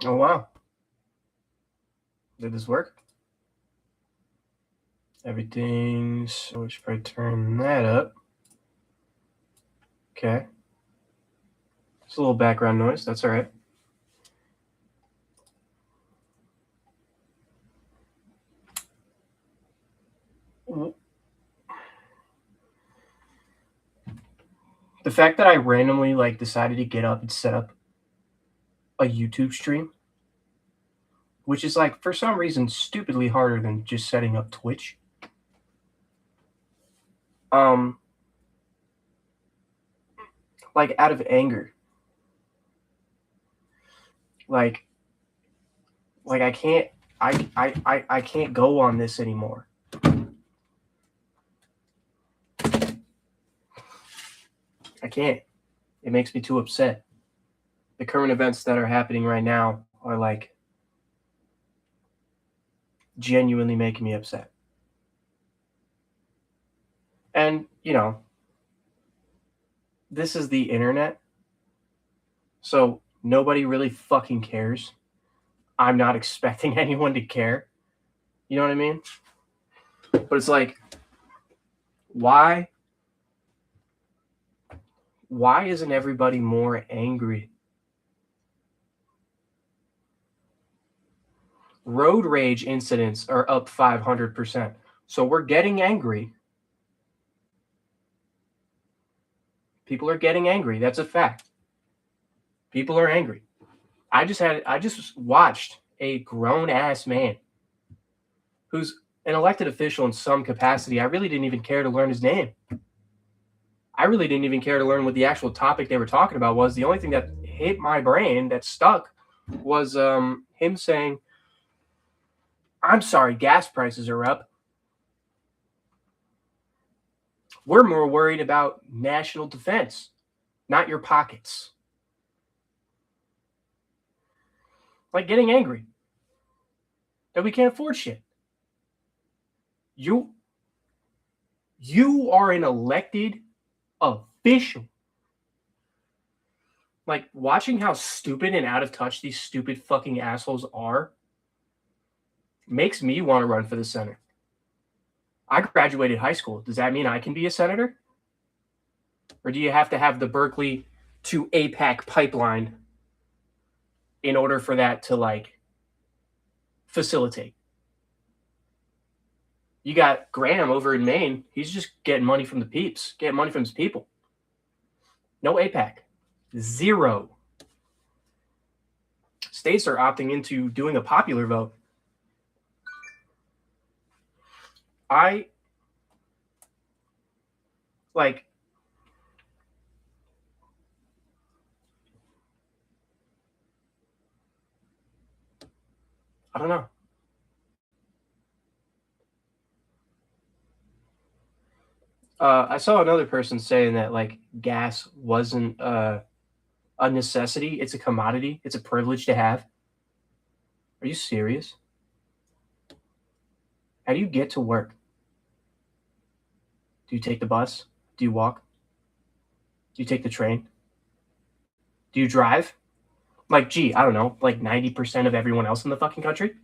Oh, wow. Did this work? Everything's... So we should probably turn that up. Okay. It's a little background noise. That's all right. The fact that I randomly decided to get up and set up a YouTube stream, which is for some reason stupidly harder than just setting up Twitch. Out of anger. I can't I can't go on this anymore. I can't. It makes me too upset. The current events that are happening right now are genuinely making me upset. And, this is the internet. So nobody really fucking cares. I'm not expecting anyone to care. You know what I mean? But it's why isn't everybody more angry? Road rage incidents are up 500%. So we're getting angry. People are getting angry. That's a fact. People are angry. I just watched a grown ass man who's an elected official in some capacity. I really didn't even care to learn his name. I really didn't even care to learn what the actual topic they were talking about was. The only thing that hit my brain that stuck was him saying, "I'm sorry, gas prices are up. We're more worried about national defense, not your pockets." Getting angry that we can't afford shit. You are an elected official. Watching how stupid and out of touch these stupid fucking assholes are makes me want to run for the Senate. I graduated high school. Does that mean I can be a senator? Or do you have to have the Berkeley to APAC pipeline in order for that to facilitate? You got Graham over in Maine. He's just getting money from the peeps, getting money from his people. No APAC. Zero. States are opting into doing a popular vote. I don't know. I saw another person saying that gas wasn't a necessity. It's a commodity. It's a privilege to have. Are you serious? How do you get to work? Do you take the bus? Do you walk? Do you take the train? Do you drive? Gee, I don't know, 90% of everyone else in the fucking country?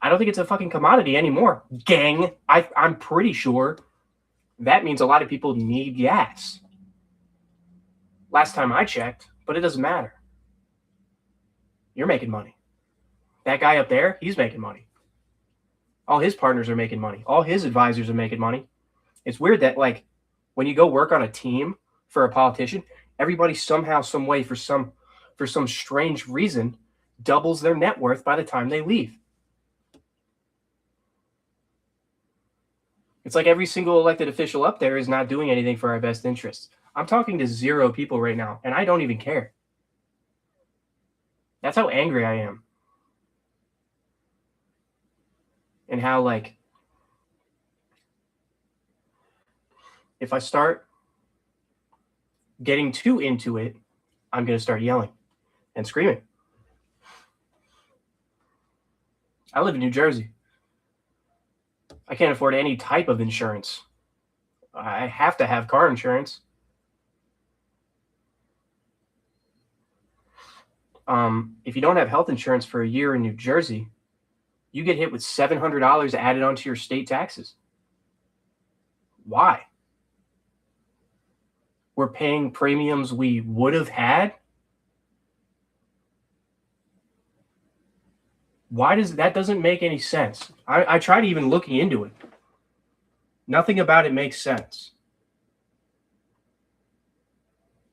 I don't think it's a fucking commodity anymore. Gang, I'm pretty sure that means a lot of people need gas. Last time I checked, but it doesn't matter. You're making money. That guy up there, he's making money. All his partners are making money. All his advisors are making money. It's weird that when you go work on a team for a politician, everybody somehow, some way, for some strange reason, doubles their net worth by the time they leave. It's every single elected official up there is not doing anything for our best interests. I'm talking to 0 people right now, and I don't even care. That's how angry I am. And how, if I start getting too into it, I'm going to start yelling and screaming. I live in New Jersey. I can't afford any type of insurance. I have to have car insurance. If you don't have health insurance for a year in New Jersey, you get hit with $700 added onto your state taxes. Why? We're paying premiums we would have had. Why doesn't make any sense? I tried even looking into it. Nothing about it makes sense.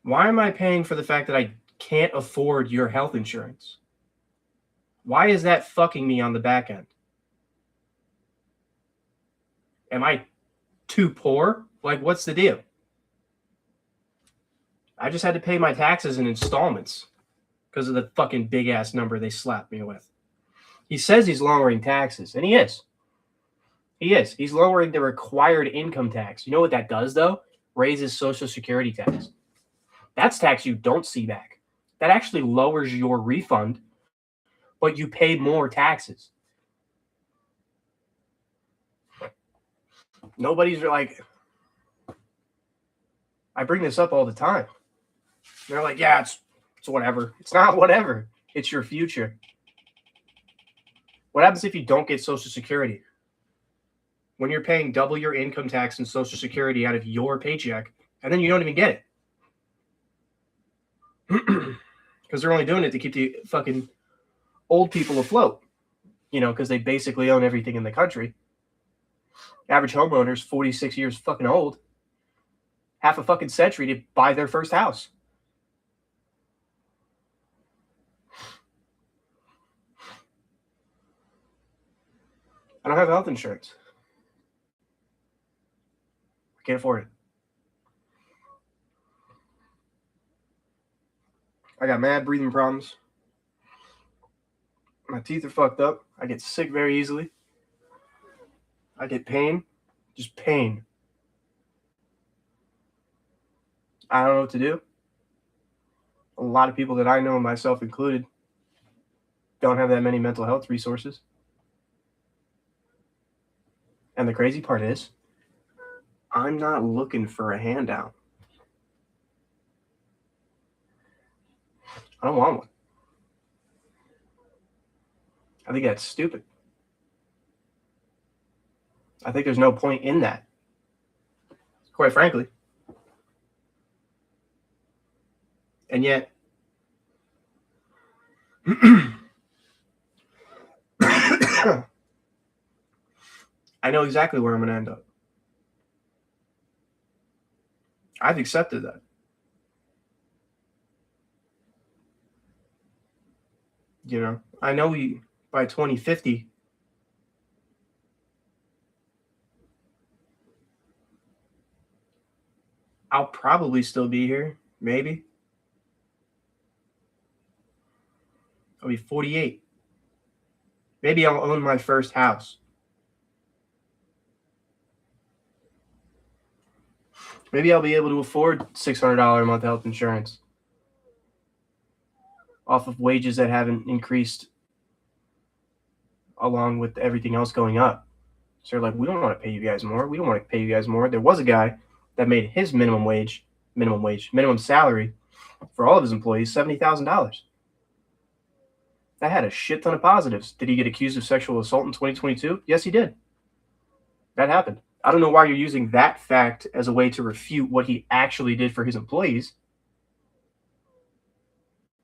Why am I paying for the fact that I can't afford your health insurance? Why is that fucking me on the back end? Am I too poor? Like, what's the deal? I just had to pay my taxes in installments because of the fucking big ass number they slapped me with. He says he's lowering taxes, and he is. He is. He's lowering the required income tax. You know what that does, though? Raises Social Security tax. That's tax you don't see back. That actually lowers your refund, but you pay more taxes. Nobody's like, I bring this up all the time. They're like, yeah, it's whatever. It's not whatever. It's your future. What happens if you don't get Social Security? When you're paying double your income tax and Social Security out of your paycheck, and then you don't even get it. Because they're only doing it to keep the fucking old people afloat. Because they basically own everything in the country. Average homeowner's 46 years fucking old. Half a fucking century to buy their first house. I don't have health insurance. I can't afford it. I got mad breathing problems. My teeth are fucked up. I get sick very easily. I get pain. Just pain. I don't know what to do. A lot of people that I know, myself included, don't have that many mental health resources. And the crazy part is, I'm not looking for a handout. I don't want one. I think that's stupid. I think there's no point in that. Quite frankly. And yet, I know exactly where I'm going to end up. I've accepted that. I know by 2050, I'll probably still be here. Maybe. I'll be 48. Maybe I'll own my first house. Maybe I'll be able to afford $600 a month health insurance off of wages that haven't increased along with everything else going up. So they're like, we don't want to pay you guys more. We don't want to pay you guys more. There was a guy that made his minimum salary for all of his employees, $70,000. That had a shit ton of positives. Did he get accused of sexual assault in 2022? Yes, he did. That happened. I don't know why you're using that fact as a way to refute what he actually did for his employees,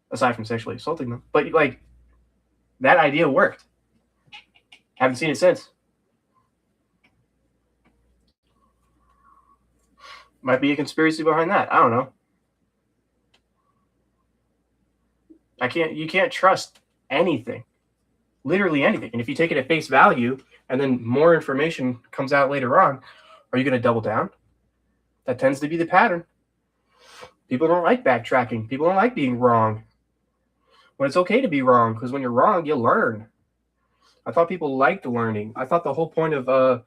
aside from sexually assaulting them. But that idea worked. Haven't seen it since. Might be a conspiracy behind that. I don't know. You can't trust anything. Literally anything. And if you take it at face value and then more information comes out later on, are you going to double down? That tends to be the pattern. People don't like backtracking. People don't like being wrong. When it's okay to be wrong, because when you're wrong, you learn. I thought people liked learning. I thought the whole point of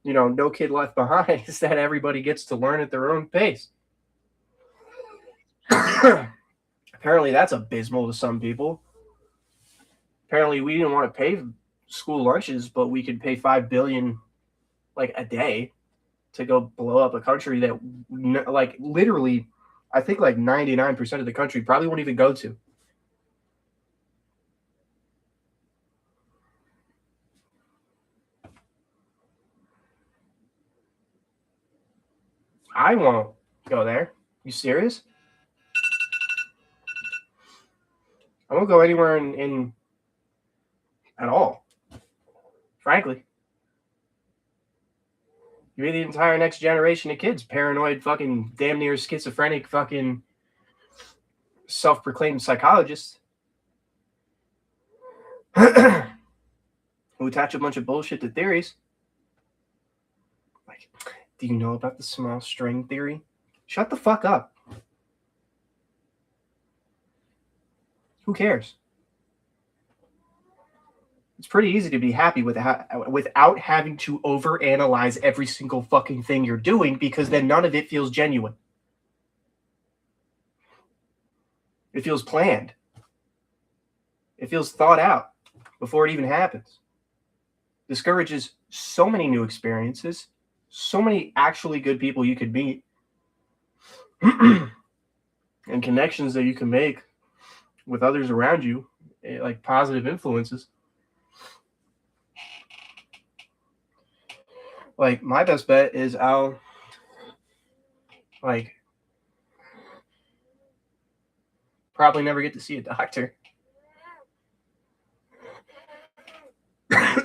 No Kid Left Behind is that everybody gets to learn at their own pace. Apparently that's abysmal to some people. Apparently we didn't want to pay school lunches, but we could pay $5 billion a day to go blow up a country that literally I think 99% of the country probably won't even go to. I won't go there. You serious? I won't go anywhere in at all. Frankly. You made the entire next generation of kids paranoid, fucking damn near schizophrenic, fucking self-proclaimed psychologists who attach a bunch of bullshit to theories. Like, do you know about the small string theory? Shut the fuck up. Who cares? It's pretty easy to be happy without having to overanalyze every single fucking thing you're doing, because then none of it feels genuine. It feels planned. It feels thought out before it even happens. Discourages so many new experiences, so many actually good people you could meet, and connections that you can make with others around you, like positive influences. Like, my best bet is I'll, like, probably never get to see a doctor. I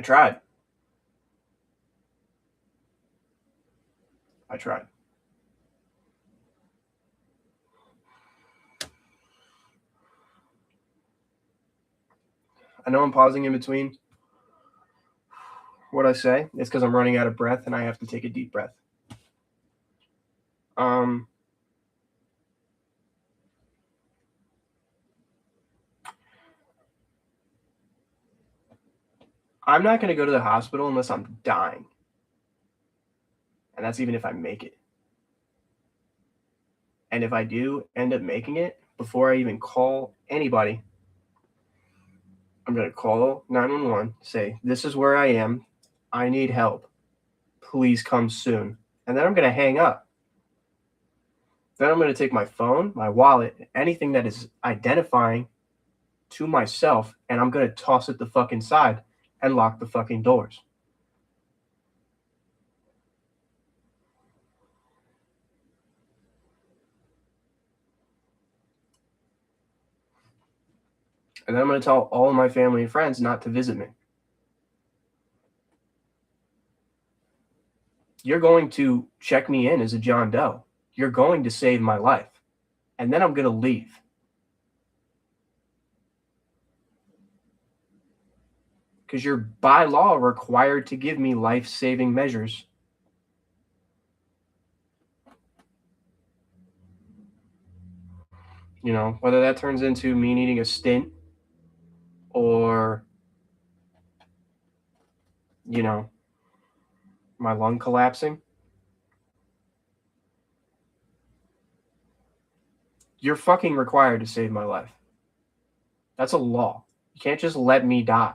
tried. I know I'm pausing in between what I say. It's because I'm running out of breath and I have to take a deep breath. I'm not going to go to the hospital unless I'm dying. And that's even if I make it. And if I do end up making it, before I even call anybody, I'm going to call 911, say, this is where I am. I need help. Please come soon. And then I'm going to hang up. Then I'm going to take my phone, my wallet, anything that is identifying to myself, and I'm going to toss it the fucking side and lock the fucking doors. And then I'm going to tell all of my family and friends not to visit me. You're going to check me in as a John Doe. You're going to save my life. And then I'm going to leave. Because you're by law required to give me life-saving measures. You know, whether that turns into me needing a stint or, you know, my lung collapsing. You're fucking required to save my life. That's a law. You can't just let me die.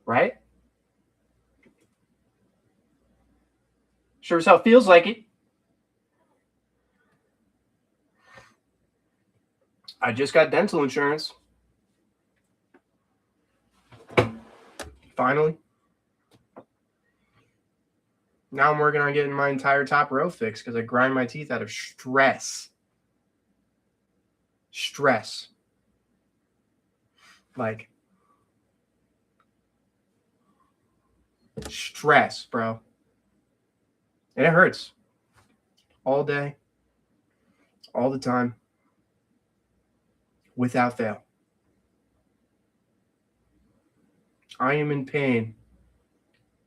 Right? Sure as hell feels like it. I just got dental insurance. Finally. Now I'm working on getting my entire top row fixed because I grind my teeth out of stress. Like, stress, bro. And it hurts. All day. All the time. Without fail. I am in pain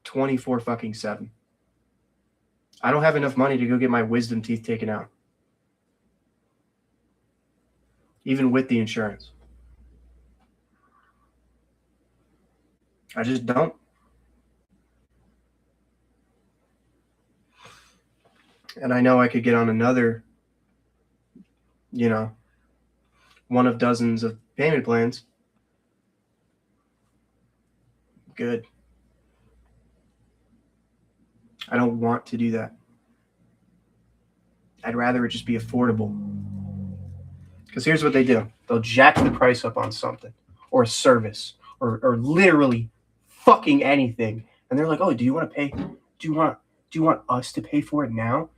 24 fucking 7. I don't have enough money to go get my wisdom teeth taken out. Even with the insurance. I just don't. And I know I could get on another, you know, one of dozens of payment plans. Good. I don't want to do that. I'd rather it just be affordable. Because here's what they do. They'll jack the price up on something or a service or literally fucking anything. And they're like, oh, do you want to pay? Do you want us to pay for it now?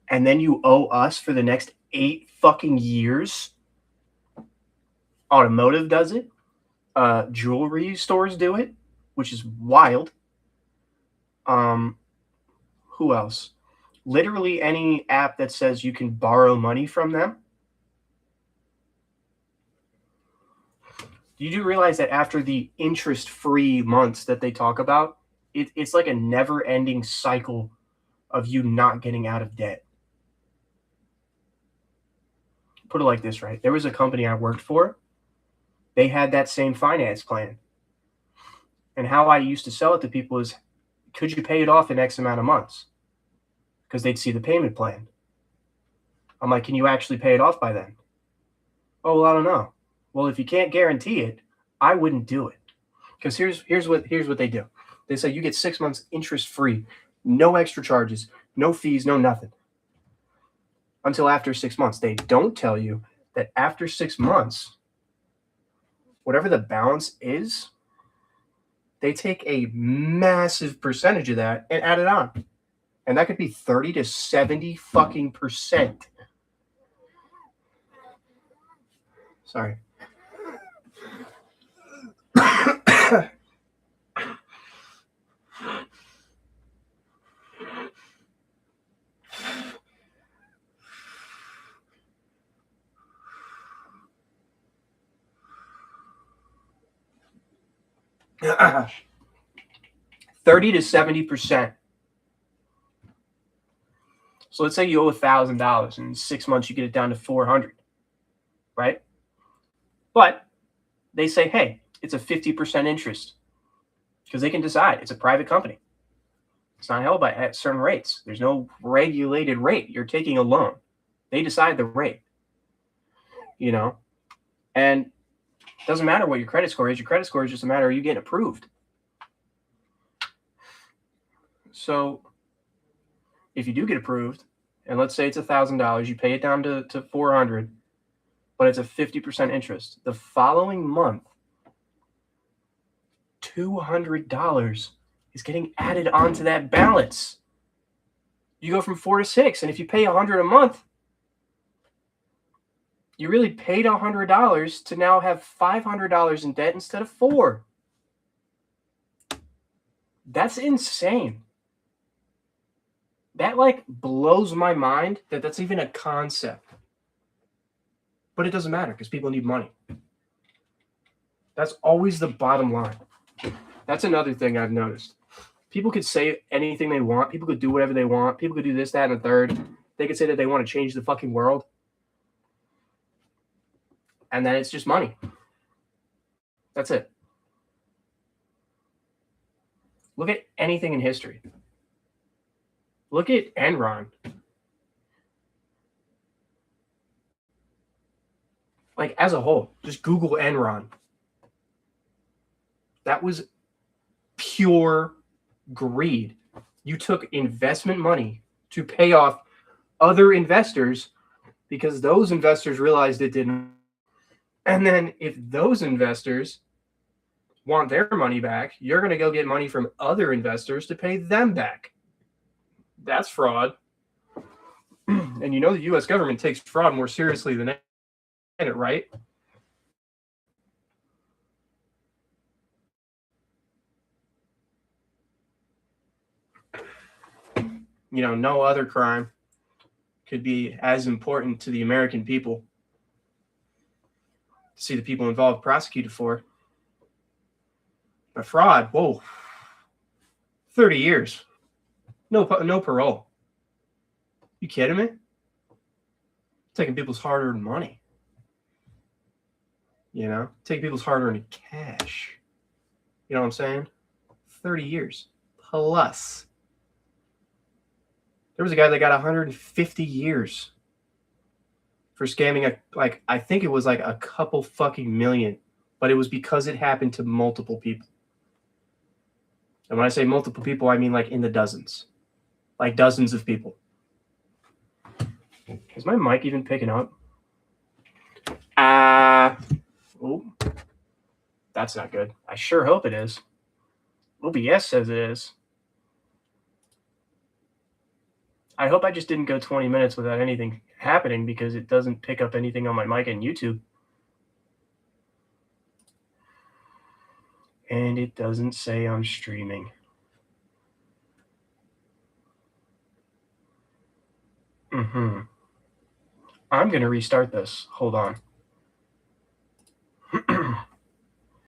And then you owe us for the next 8 fucking years? Automotive does it. Jewelry stores do it, which is wild. Who else? Literally any app that says you can borrow money from them. You do realize that after the interest-free months that they talk about, it's like a never-ending cycle of you not getting out of debt. Put it like this, right? There was a company I worked for. They had that same finance plan. And how I used to sell it to people is, could you pay it off in X amount of months? Because they'd see the payment plan. I'm like, can you actually pay it off by then? Oh, well, I don't know. Well, if you can't guarantee it, I wouldn't do it. Because here's what they do. They say you get 6 months interest free, no extra charges, no fees, no nothing. Until after 6 months. They don't tell you that after 6 months, whatever the balance is, they take a massive percentage of that and add it on. And that could be 30 to 70 fucking percent. Sorry. Uh, 30 to 70%. So let's say you owe $1,000 and in 6 months you get it down to $400, right? But they say, hey, it's a 50% interest because they can decide. It's a private company. It's not held by at certain rates. There's no regulated rate. You're taking a loan. They decide the rate, and it doesn't matter what your credit score is. Your credit score is just a matter of you getting approved. So if you do get approved, and let's say it's $1,000, you pay it down to $400, but it's a 50% interest. The following month, $200 is getting added onto that balance. You go from 4 to 6, and if you pay $100 a month, you really paid $100 to now have $500 in debt instead of $4. That's insane. That blows my mind that that's even a concept. But it doesn't matter because people need money. That's always the bottom line. That's another thing I've noticed. People could say anything they want. People could do whatever they want. People could do this, that, and the third. They could say that they want to change the fucking world. And then it's just money. That's it. Look at anything in history. Look at Enron. As a whole, just Google Enron. That was pure greed. You took investment money to pay off other investors because those investors realized it didn't. And then if those investors want their money back, you're going to go get money from other investors to pay them back. That's fraud. And the U.S. government takes fraud more seriously than it, right? No other crime could be as important to the American people to see the people involved prosecuted for. But fraud, whoa, 30 years. No parole. You kidding me? Taking people's hard-earned money. Taking people's hard-earned cash. You know what I'm saying? 30 years plus. There was a guy that got 150 years for scamming I think it was a couple fucking million, but it was because it happened to multiple people. And when I say multiple people, I mean in the dozens. Dozens of people. Is my mic even picking up? Oh, that's that's not good. I sure hope it is. OBS says it is. I hope I just didn't go 20 minutes without anything happening because it doesn't pick up anything on my mic and YouTube. And it doesn't say I'm streaming. I'm going to restart this. Hold on.